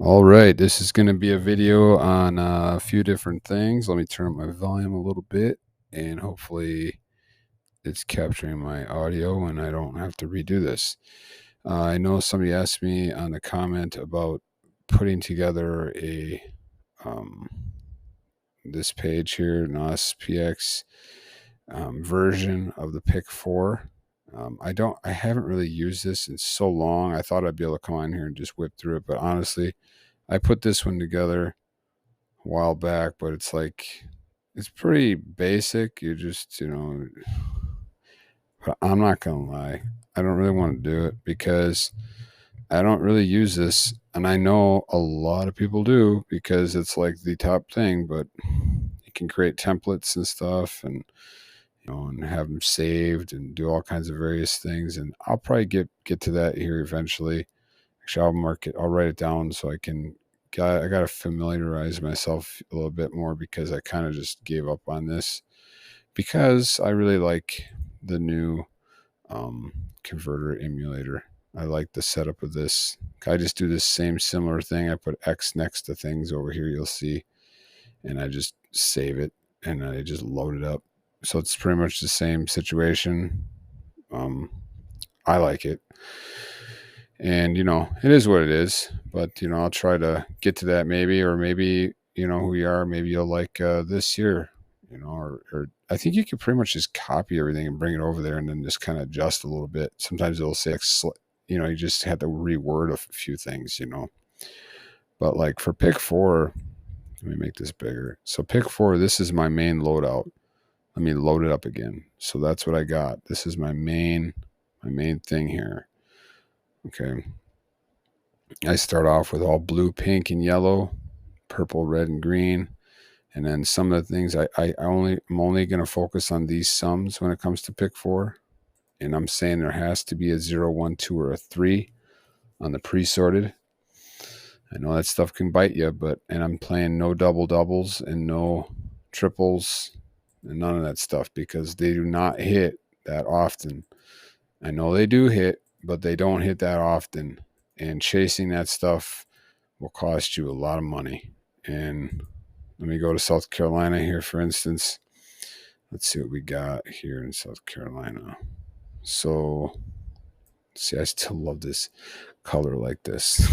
All right, this is going to be a video on a few different things. Let me turn up my volume a little bit, and hopefully it's capturing my audio and I don't have to redo this. I know somebody asked me on the comment about putting together a um, this page here, NOS version of the Pick 4. I haven't really used this in so long. I thought I'd be able to come on here and just whip through it, but honestly, I put this one together a while back, but it's pretty basic. But I'm not gonna lie, I don't really want to do it because I don't really use this, and I know a lot of people do because it's like the top thing. But you can create templates and stuff, and and have them saved and do all kinds of various things. And I'll probably get to that here eventually. Actually, I'll mark it. I'll write it down so I can. I got to familiarize myself a little bit more because I kind of just gave up on this because I really like the new um, converter emulator. I like the setup of this. I just do this same similar thing. I put X next to things over here. You'll see, and I just save it and I just load it up. So it's pretty much the same situation. Um, I like it. And it is what it is, but I'll try to get to that, maybe. Or maybe who you are, maybe you'll like this year, or I think you can pretty much just copy everything and bring it over there and then just kind of adjust a little bit. Sometimes it'll say you just have to reword a few things. But like for Pick 4, let me make this bigger. So Pick 4, this is my main loadout. Let me load it up again. So that's what I got. This is my main thing here. Okay, I start off with all blue, pink, and yellow, purple, red, and green. And then some of the things I'm only going to focus on these sums when it comes to Pick 4. And I'm saying there has to be a 0, 1, 2, or a 3 on the pre-sorted. I know that stuff can bite you, and I'm playing no double doubles and no triples and none of that stuff because they do not hit that often. I know they do hit, but they don't hit that often. And chasing that stuff will cost you a lot of money. And let me go to South Carolina here, for instance. Let's see what we got here in South Carolina. So, see, I still love this color like this.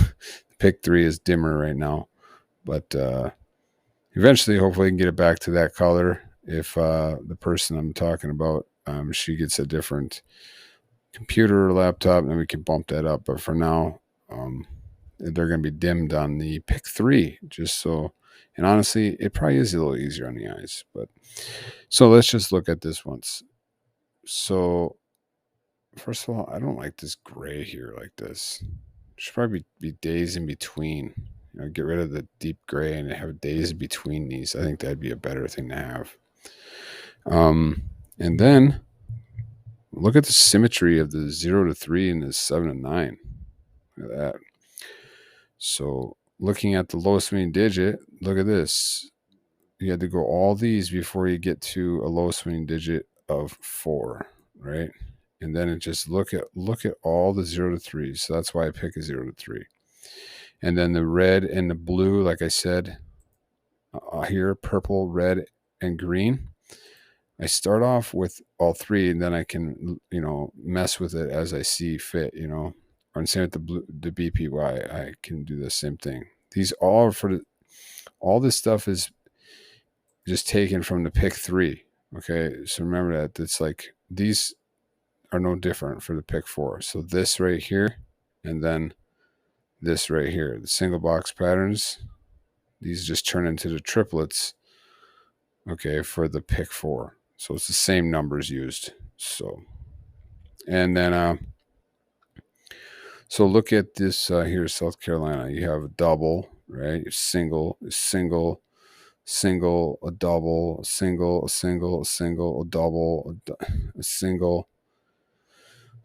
Pick 3 is dimmer right now, but eventually, hopefully, I can get it back to that color if the person I'm talking about, she gets a different computer or laptop, then we can bump that up. But for now, they're going to be dimmed on the Pick 3, just so. And honestly, it probably is a little easier on the eyes. But so let's just look at this once. So first of all, I don't like this gray here like this. Should probably be days in between. Get rid of the deep gray and have days between these. I think that'd be a better thing to have. And then look at the symmetry of the 0 to 3 and the 7 to 9. Look at that. So looking at the lowest winning digit, look at this. You had to go all these before you get to a lowest winning digit of 4, right? And then it just look at all the 0 to 3s. So that's why I pick a 0 to 3. And then the red and the blue, like I said, here, purple, red, and green. I start off with all 3, and then I can, mess with it as I see fit, Or same with the BPY, I can do the same thing. These all all this stuff is just taken from the Pick 3. Okay, so remember that it's like these are no different for the Pick 4. So this right here, and then this right here, the single box patterns, these just turn into the triplets, okay, for the Pick 4. So it's the same numbers used. So, and then, so look at this here, South Carolina. You have a double, right? Single, single, single, a double, a single, a single, a single, a double, a single,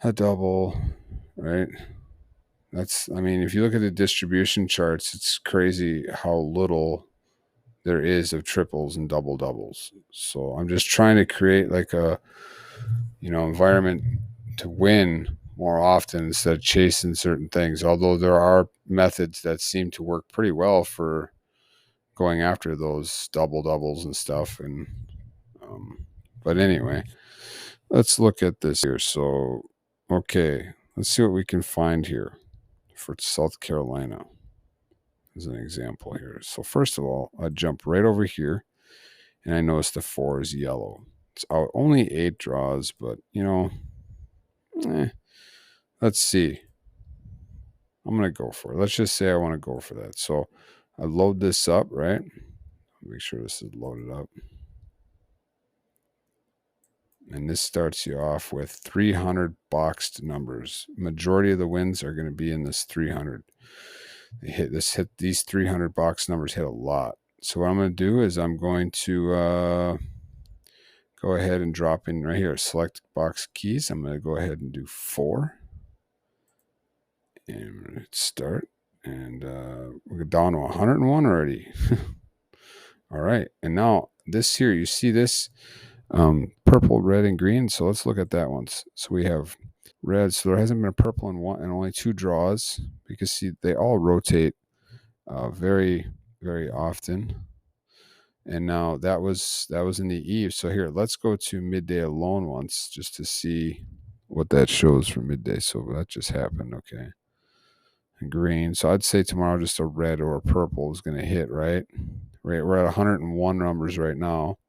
a double, right? I mean, if you look at the distribution charts, it's crazy how little there is of triples and double doubles. So I'm just trying to create like a, environment to win more often instead of chasing certain things. Although there are methods that seem to work pretty well for going after those doubles and stuff. And but anyway, let's look at this here. So, okay, let's see what we can find here for South Carolina as an example here. So first of all, I jump right over here, and I notice the 4 is yellow. It's out only 8 draws, but let's see. I'm gonna go for it. Let's just say I want to go for that. So I load this up, right? Make sure this is loaded up. And this starts you off with 300 boxed numbers. Majority of the wins are going to be in this 300. These 300 box numbers hit a lot. So what I'm going to do is I'm going to go ahead and drop in right here, select box keys. I'm going to go ahead and do 4. And I'm going to hit start. And we're down to 101 already. All right. And now this here, you see this purple, red, and green. So let's look at that one. So we have red. So there hasn't been a purple in one and only 2 draws, because see, they all rotate very, very often. And now that was in the eve. So here, let's go to midday alone once just to see what that shows for midday. So that just happened. Okay. And green. So I'd say tomorrow just a red or a purple is going to hit, right? Right. We're at 101 numbers right now.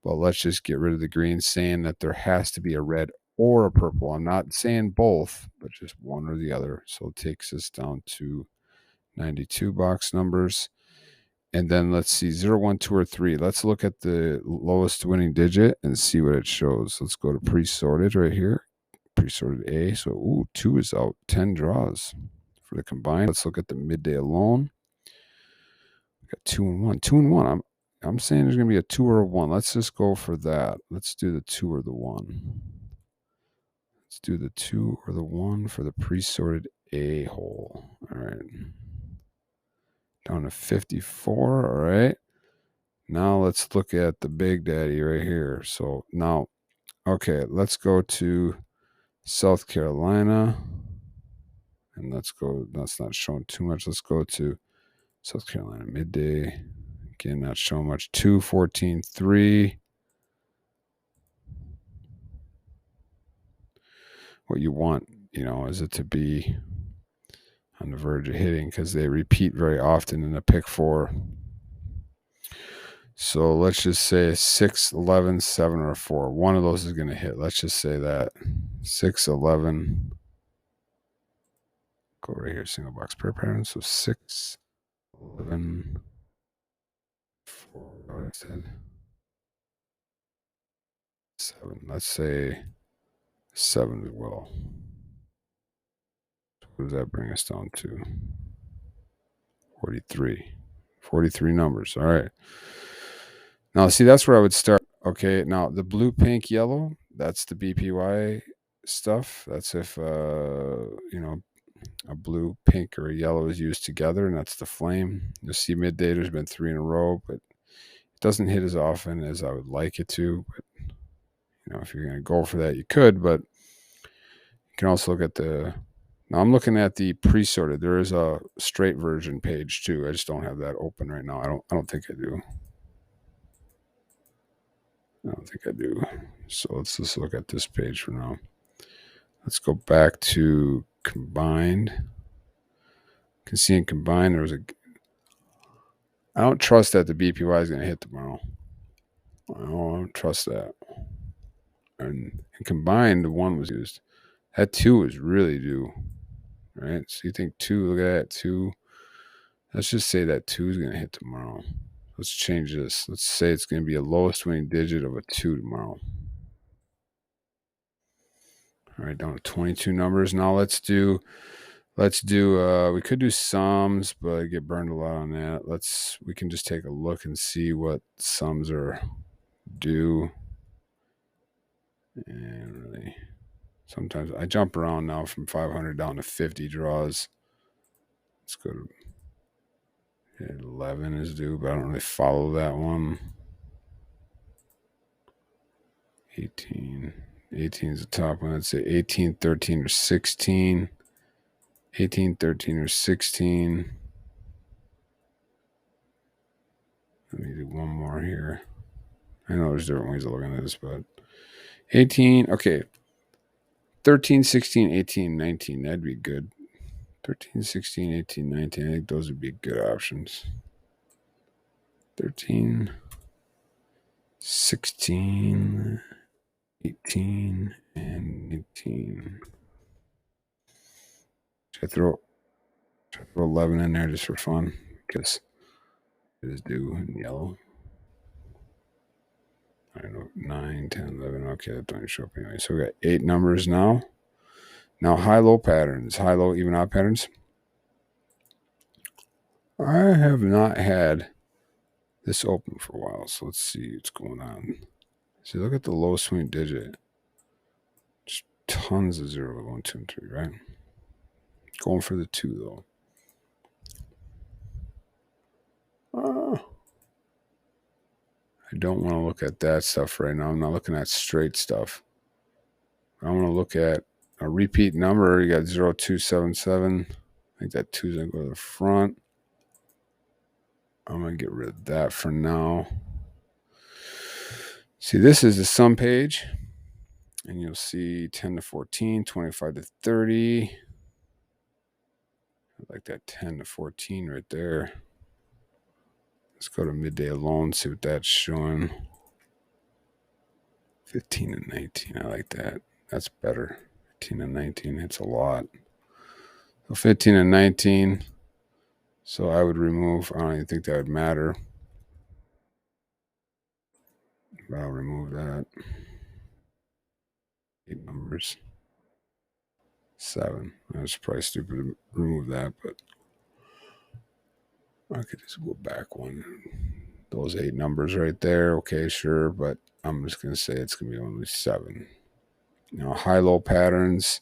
But let's just get rid of the green, saying that there has to be a red or a purple. I'm not saying both, but just one or the other. So it takes us down to 92 box numbers. And then let's see, 0, 1, 2, or 3. Let's look at the lowest winning digit and see what it shows. Let's go to pre-sorted right here. Pre-sorted A. So, 2 is out. 10 draws for the combined. Let's look at the midday alone. We got 2 and 1. 2 and 1. I'm saying there's going to be a 2 or a 1. Let's just go for that. Let's do the 2 or the 1. Let's do the 2 or the 1 for the pre-sorted A hole. All right. Down to 54. All right. Now let's look at the big daddy right here. So now, okay, let's go to South Carolina. And let's go, that's not showing too much. Let's go to South Carolina midday. Again, not showing much. 2, 14, 3. What you want, is it to be on the verge of hitting, because they repeat very often in a pick 4. So let's just say 6, 11, 7, or 4. One of those is going to hit. Let's just say that 6, 11. Go right here, single box pair pattern. So 6, 11, 4. I said 7. Let's say 7 as well. What does that bring us down to? 43. 43 numbers. All right. Now, see, that's where I would start. Okay. Now, the blue, pink, yellow, that's the BPY stuff. That's if, a blue, pink, or a yellow is used together, and that's the flame. You'll see midday, there's been 3 in a row, but it doesn't hit as often as I would like it to. But, if you're going to go for that, you could, but you can also look at now I'm looking at the pre-sorted. There is a straight version page too. I just don't have that open right now. I don't think I do. So let's just look at this page for now. Let's go back to combined. You can see in combined I don't trust that the BPY is going to hit tomorrow. I don't trust that. And combined, the 1 was used. That 2 was really due, right? So you think 2, look at that 2. Let's just say that 2 is going to hit tomorrow. Let's change this. Let's say it's going to be a lowest winning digit of a 2 tomorrow. All right, down to 22 numbers. Now let's do we could do sums, but I get burned a lot on that. We can just take a look and see what sums are due. And really, sometimes I jump around now from 500 down to 50 draws. Let's go to 11 is due, but I don't really follow that one. 18. 18 is the top one. Let's say 18, 13, or 16. 18, 13, or 16. Let me do one more here. I know there's different ways of looking at this, but 18, okay. 13, 16, 18, 19. That'd be good. 13, 16, 18, 19. I think those would be good options. 13, 16, 18, and 19. Should I throw 11 in there just for fun? Because it is due in yellow. I don't know, 9, 10, 11. Okay, that doesn't show up anyway. So we got 8 numbers now. Now, high-low patterns. High-low, even-odd patterns. I have not had this open for a while, so let's see what's going on. See, look at the low swing digit. Just tons of 0, 1, 2, and 3, right? Going for the 2, though. I don't want to look at that stuff right now. I'm not looking at straight stuff. I want to look at a repeat number. You got 0, 2, 7, 7. I think that 2 is going to go to the front. I'm going to get rid of that for now. See, this is the sum page. And you'll see 10 to 14, 25 to 30. I like that 10 to 14 right there. Let's go to midday alone, see what that's showing. 15 and 19. I like that. That's better. 15 and 19. It's a lot. So 15 and 19. So I would remove, I don't even think that would matter. But I'll remove that. 8 numbers. 7. That's probably stupid to remove that, but I could just go back one. Those 8 numbers right there. Okay, sure, but I'm just going to say it's going to be only 7. Now, high-low patterns.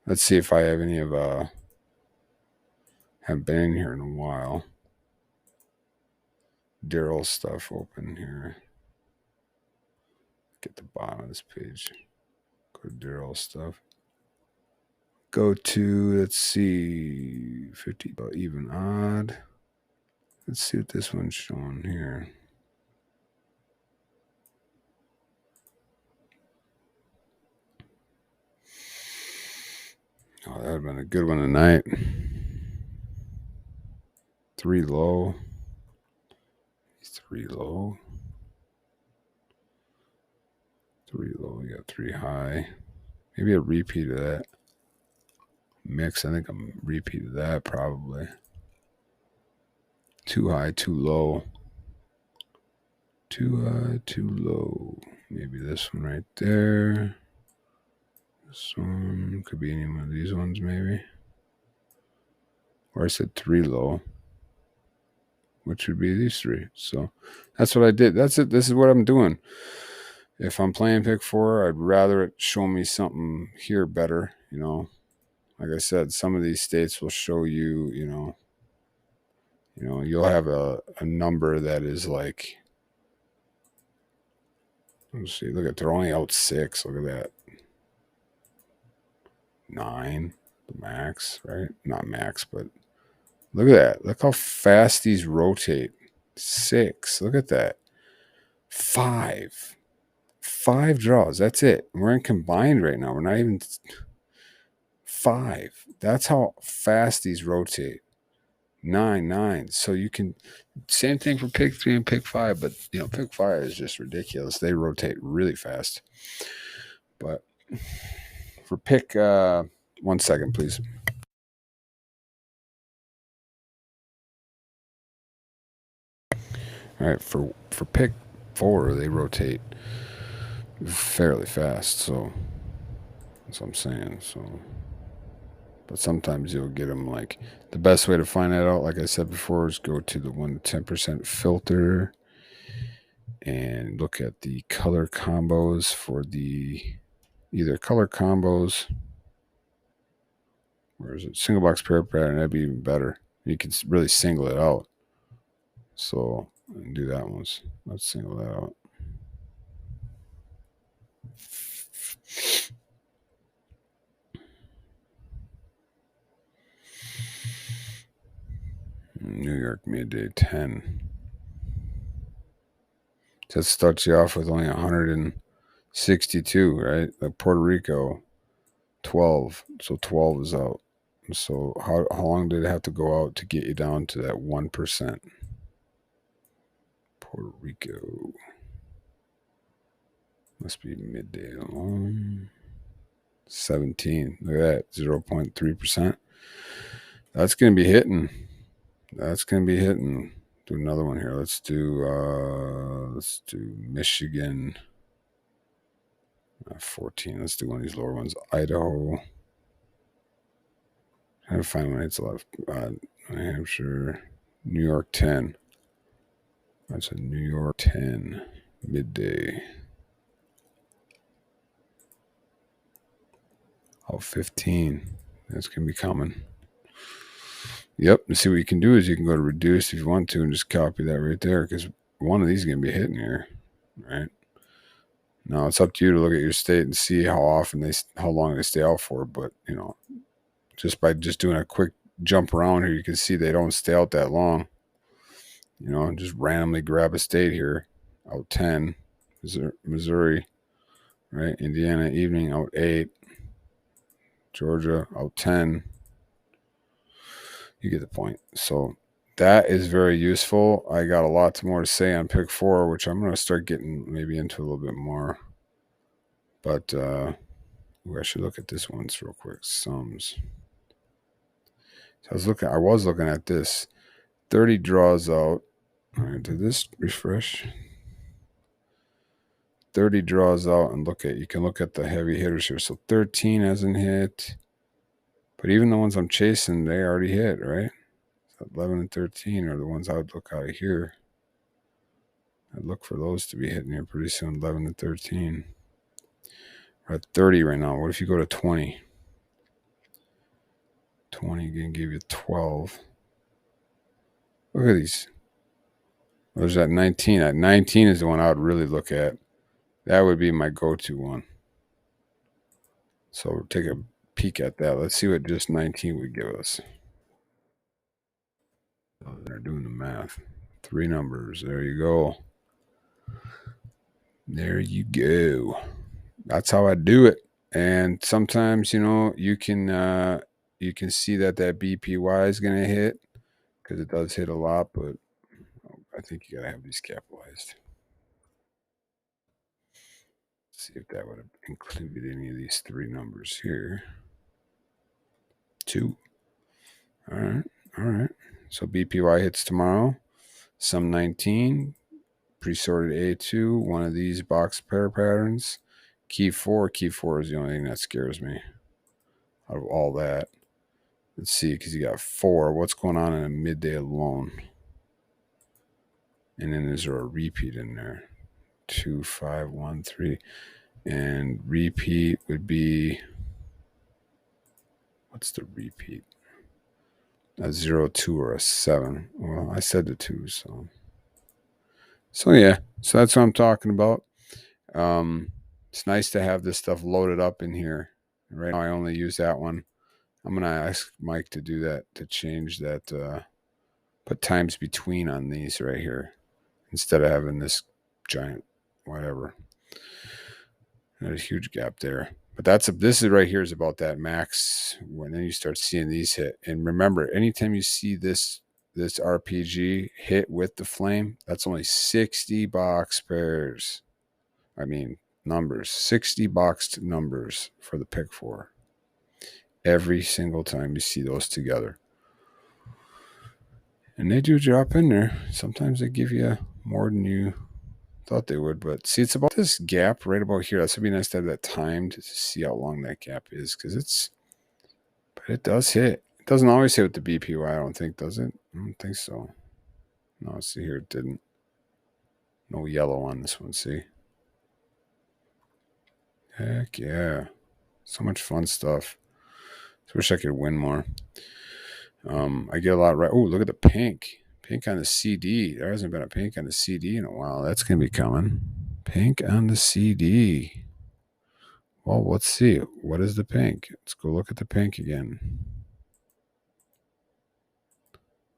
Let's see if I have any of, haven't been in here in a while. Daryl stuff open here. Get the bottom of this page. Go to Daryl stuff. Go to, let's see, 50, even odd. Let's see what this one's showing here. Oh, that would have been a good one tonight. 3 low. 3 low. 3 low. You got 3 high. Maybe a repeat of that mix. I think I'm repeat of that probably. 2 high, 2 low. 2 high, 2 low. Maybe this one right there. This one could be any one of these ones, maybe. Or I said 3 low, which would be these 3. So that's what I did. That's it. This is what I'm doing. If I'm playing pick 4, I'd rather it show me something here better. You know, like I said, some of these states will show you, you'll have a number that is like, let's see, look at, they're only out 6. Look at that. 9, the max, right? Not max, but look at that. Look how fast these rotate. 6. Look at that. 5 draws. That's it. We're in combined right now. We're not even 5. That's how fast these rotate. 9, 9. So you can, same thing for pick 3 and pick 5, but pick 5 is just ridiculous. They rotate really fast. But for pick, 1 second, please. All right, for pick 4, they rotate fairly fast. So that's what I'm saying. So, but sometimes you'll get them like, the best way to find that out, like I said before, is go to the 1 to 10% filter and look at the color combos for the either color combos, or is it single box pair pattern? That'd be even better. You can really single it out. So do that once. Let's single that out. New York midday 10. That starts you off with only 162, right? Like Puerto Rico, 12. So 12 is out. So how long did it have to go out to get you down to that 1%? Puerto Rico. Must be midday alone. 17. Look at that. 0.3%. That's going to be hitting. That's going to be hitting. Do another one here. Let's do Michigan. 14. Let's do one of these lower ones. Idaho. Trying to find one. It's a lot of New Hampshire. New York 10. That's a New York 10 midday. Oh, 15. That's going to be coming. Yep. And see what you can do is you can go to reduce if you want to and just copy that right there because one of these is going to be hitting here. Right. Now it's up to you to look at your state and see how long they stay out for. But, just by just doing a quick jump around here, you can see they don't stay out that long. Just randomly grab a state here. Out 10. Missouri, right? Indiana evening out 8. Georgia out 10. You get the point. So that is very useful. I got a lot more to say on pick 4, which I'm going to start getting maybe into a little bit more. But I should look at this once real quick. Sums. So I was looking at this. 30 draws out. All right, did this refresh? 30 draws out and you can look at the heavy hitters here. So 13 hasn't hit. But even the ones I'm chasing, they already hit, right? 11 and 13 are the ones I would look out of here. I'd look for those to be hitting here pretty soon. 11 and 13. We're at 30 right now. What if you go to 20? 20 can give you 12. Look at these. There's that 19. That 19 is the one I would really look at. That would be my go-to one. So take a peek at that. Let's see what just 19 would give us. Oh, they're doing the math. 3 numbers. There you go. There you go. That's how I do it. And sometimes, you can see that BPY is going to hit because it does hit a lot, but I think you got to have these capitalized. Let's see if that would have included any of these 3 numbers here. 2. All right. So BPY hits tomorrow. Sum 19. Pre-sorted A2. One of these box pair patterns. Key 4. Key 4 is the only thing that scares me out of all that. Let's see, because you got 4. What's going on in a midday alone? And then is there a repeat in there? 2, 5, 1, 3. And repeat would be, what's the repeat? A 0, 2, or a 7. Well, I said the 2, so yeah. So that's what I'm talking about. It's nice to have this stuff loaded up in here. Right now I only use that one. I'm going to ask Mike to do that, to change that, put times between on these right here instead of having this giant whatever. There's a huge gap there. But this is right here is about that max when then you start seeing these hit. And remember, anytime you see this RPG hit with the flame, that's only 60 box pairs. I mean numbers. 60 boxed numbers for the pick 4. Every single time you see those together. And they do drop in there. Sometimes they give you more than you thought they would. But see, it's about this gap right about here. That's would be nice to have that timed to see how long that gap is. But it does hit. It doesn't always hit with the BPY, I don't think, does it? I don't think so. No, see here, it didn't. No yellow on this one, see? Heck yeah. So much fun stuff. I wish I could win more. I get a lot right. Oh, look at the pink. Pink on the CD. There hasn't been a pink on the CD in a while. That's going to be coming. Pink on the CD. Well, let's see. What is the pink? Let's go look at the pink again.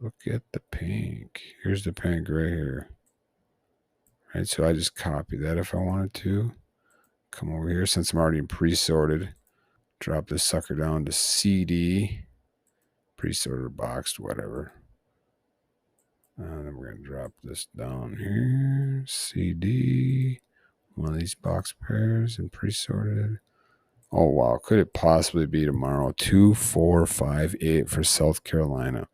Look at the pink. Here's the pink right here. Right, so I just copy that if I wanted to. Come over here, since I'm already pre-sorted. Drop this sucker down to CD. Pre-sorted, boxed, whatever. And then we're going to drop this down here. CD. One of these box pairs and pre-sorted. Oh, wow. Could it possibly be tomorrow? 2458 for South Carolina.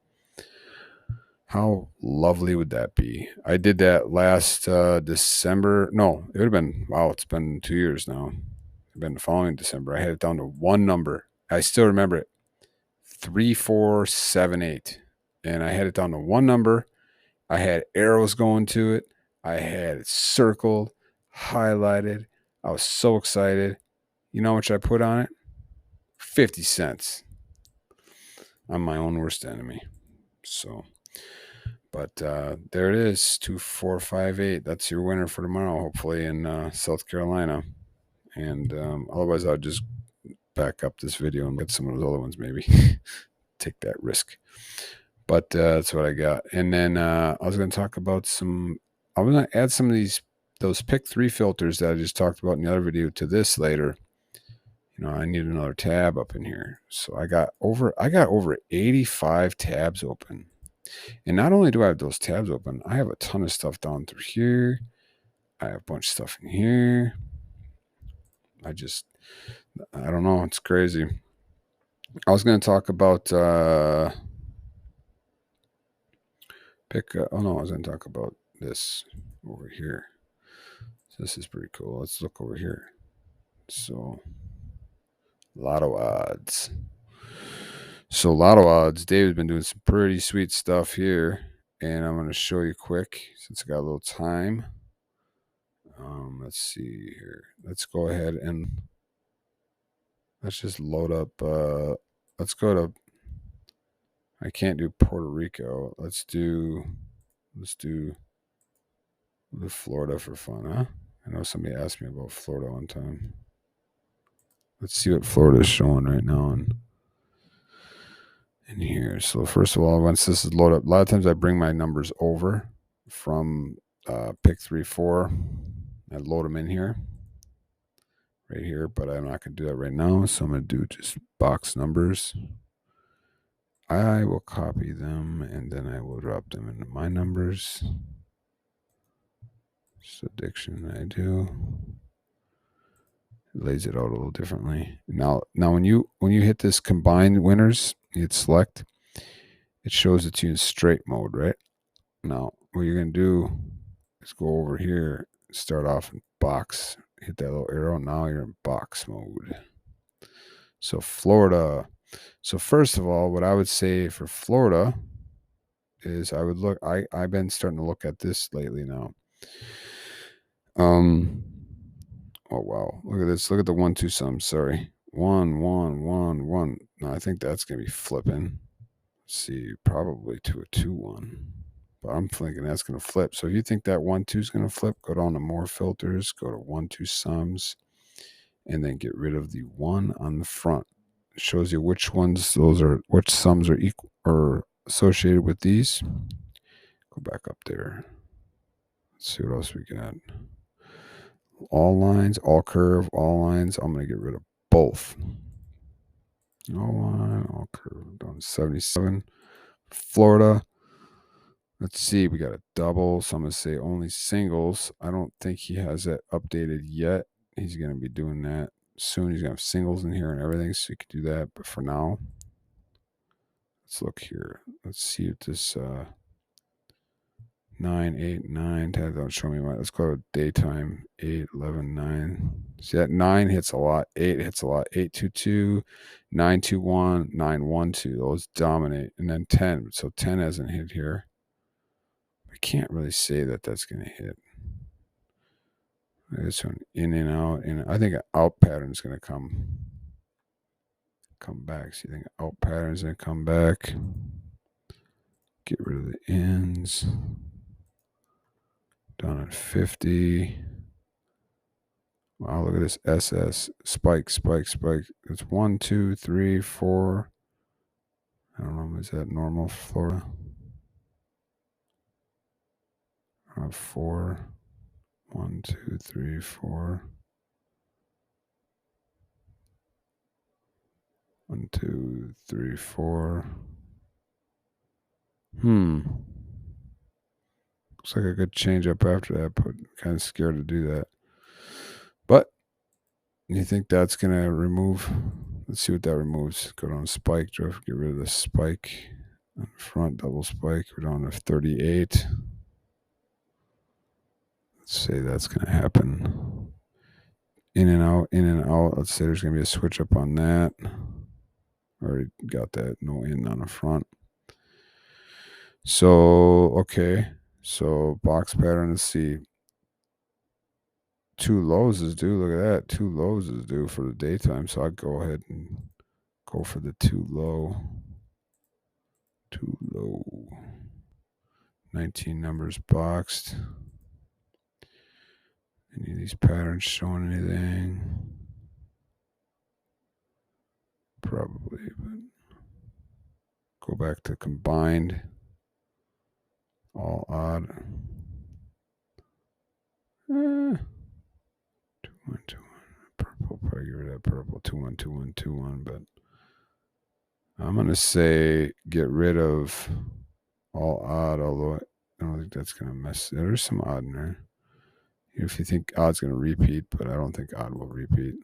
How lovely would that be? I did that last December. No, it would have been, wow, it's been 2 years now. It's been the following December. I had it down to one number. I still remember it. 3478. And I had it down to one number. I had arrows going to it. I had it circled, highlighted. I was so excited. You know how much I put on it? 50 cents. I'm my own worst enemy. So, but there it is, 2458. That's your winner for tomorrow, hopefully in South Carolina. And otherwise, I'll just back up this video and get some of those other ones maybe. Take that risk. But that's what I got. And then I was going to talk about I was going to add some of those pick 3 filters that I just talked about in the other video to this later. You know, I need another tab up in here. So I got over 85 tabs open. And not only do I have those tabs open, I have a ton of stuff down through here. I have a bunch of stuff in here. I don't know. It's crazy. I was going to talk about I was going to talk about this over here. So this is pretty cool. Let's look over here. So Lotto odds. So Lotto odds. Dave's been doing some pretty sweet stuff here, and I'm going to show you quick since I got a little time. Let's see here. Let's go ahead and let's just load up. Let's go to. I can't do Puerto Rico. Let's do the Florida for fun, huh? I know somebody asked me about Florida one time. Let's see what Florida is showing right now in here. So first of all, once this is loaded up, a lot of times I bring my numbers over from pick 3, 4. I load them in here, right here, but I'm not going to do that right now. So I'm going to do just box numbers. I will copy them and then I will drop them into my numbers. So diction I do. It lays it out a little differently. Now when you hit this combined winners, you hit select, it shows it to you in straight mode, right? Now what you're gonna do is go over here, start off in box, hit that little arrow. Now you're in box mode. So Florida. So first of all, what I would say for Florida is I would look. I've been starting to look at this lately now. Oh wow! Look at this. Look at the 1-2 sums. Sorry, 1 1 1 1. No, I think that's gonna be flipping. Let's see, probably to a 2-1. But I'm thinking that's gonna flip. So if you think that 1-2 is gonna flip, go down to more filters, go to 1-2 sums, and then get rid of the 1 on the front. It shows you which which sums are equal or associated with these. Go back up there. Let's see what else we got. All lines, all curve, all lines. I'm going to get rid of both. All line, all curve. Down to 77. Florida. Let's see. We got a double. So I'm going to say only singles. I don't think he has that updated yet. He's going to be doing that soon. He's going to have singles in here and everything. So you can do that. But for now, let's look here. Let's see if this 9, 8, 9. Don't show me my. Let's go to daytime. 8, 11, 9. See that 9 hits a lot. 8 hits a lot. 8, 2, 2, 9, 2, 1, 9, 1, 2. Those dominate. And then 10. So 10 hasn't hit here. I can't really say that that's going to hit. This one in and out. And I think an out pattern is going to come back. So you think out pattern is going to come back. Get rid of the ends. Down at 50. Wow, look at this SS. Spike, spike, spike. It's 1, 2, 3, 4. I don't know. Is that normal Florida? 4. 1, 2, 3, 4. 1, 2, 3, 4. Looks like a good change up after that, but kind of scared to do that. But you think that's going to remove? Let's see what that removes. Go down spike, drift, get rid of the spike. On the front, double spike. We're down to 38. Let's say that's going to happen. In and out, in and out. Let's say there's going to be a switch up on that. Already got that. No in on the front. So, okay. So, box pattern, let's see. 2 lows is due. Look at that. 2 lows is due for the daytime. So, I'd go ahead and go for the 2 low. 2 low. 19 numbers boxed. Any of these patterns showing anything? Probably, but go back to combined. All odd. 2, 1, 2, 1. Purple. Probably get rid of that purple. 2, 1, 2, 1, 2, 1. But I'm going to say get rid of all odd, although I don't think that's going to mess. There's some odd in there. If you think odd's going to repeat, but I don't think odd will repeat.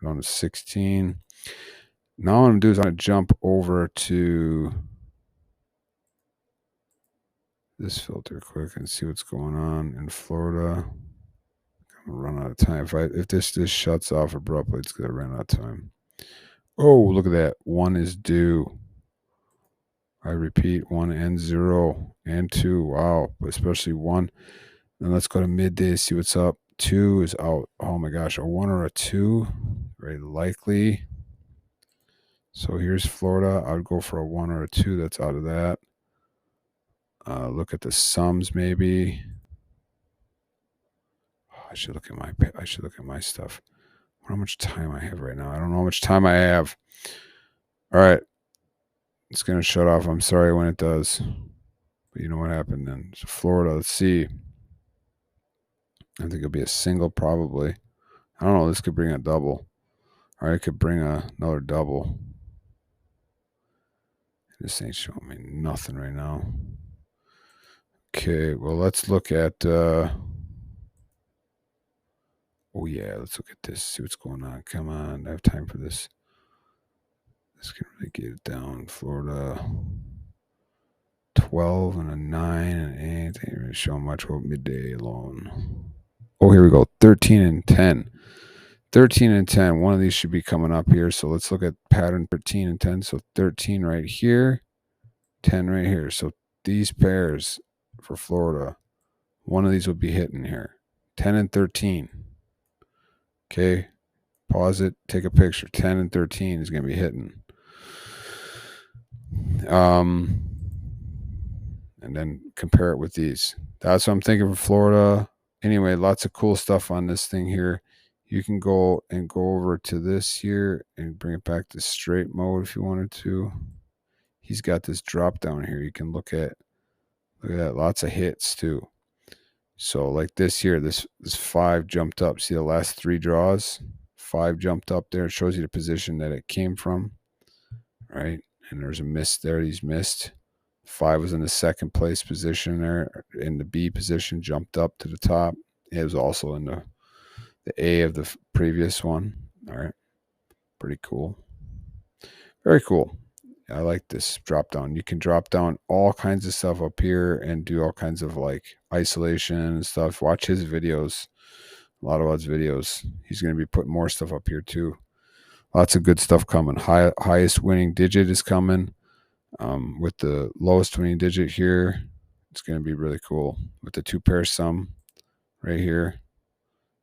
We're on to 16. Now what I'm going to do is I'm going to jump over to this filter quick and see what's going on in Florida. I'm going to run out of time. If this shuts off abruptly, it's going to run out of time. Oh, look at that. 1 is due. I repeat, 1 and 0 and 2. Wow, especially 1. Then let's go to midday, see what's up. 2 is out. Oh my gosh, a 1 or a 2. Very likely. So here's Florida. I would go for a 1 or a 2. That's out of that. Look at the sums maybe. I should look at my stuff. How much time I have right now? I don't know how much time I have. All right. It's going to shut off. I'm sorry when it does. But you know what happened then. So Florida, let's see. I think it'll be a single probably. I don't know. This could bring a double. Or it could bring another double. This ain't showing me nothing right now. Okay, well, let's look at... oh, yeah, let's look at this. See what's going on. Come on. I have time for this. This can really get it down. Florida... 12 and a 9 and an 8. Ain't really showing much about midday alone. Oh, here we go. 13 and 10. 13 and 10. One of these should be coming up here. So let's look at pattern 13 and 10. So 13 right here, 10 right here. So these pairs for Florida, one of these will be hitting here. 10 and 13. Okay. Pause it. Take a picture. 10 and 13 is going to be hitting. And then compare it with these. That's what I'm thinking for Florida. Anyway, lots of cool stuff on this thing here. You can go over to this here and bring it back to straight mode if you wanted to. He's got this drop down here. You can look at that. Lots of hits too. So like this here, this 5 jumped up. See the last 3 draws? 5 jumped up there. It shows you the position that it came from, right? And there's a miss there. He's missed. 5 was in the second place position there. In the B position, jumped up to the top. It was also in the A of the previous one. All right. Pretty cool. Very cool. I like this drop down. You can drop down all kinds of stuff up here and do all kinds of like isolation and stuff. Watch his videos. Lotto-God's videos. He's going to be putting more stuff up here too. Lots of good stuff coming. Highest winning digit is coming. With the lowest winning digit here, it's going to be really cool with the 2 pair sum right here.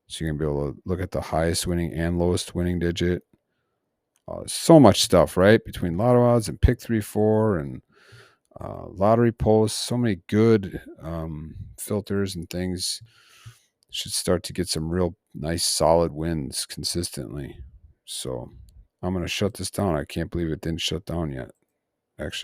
So you're going to be able to look at the highest winning and lowest winning digit. So much stuff, right? Between lotto odds and pick 3-4 and lottery posts. So many good filters and things. should start to get some real nice solid wins consistently. So I'm going to shut this down. I can't believe it didn't shut down yet. Actually.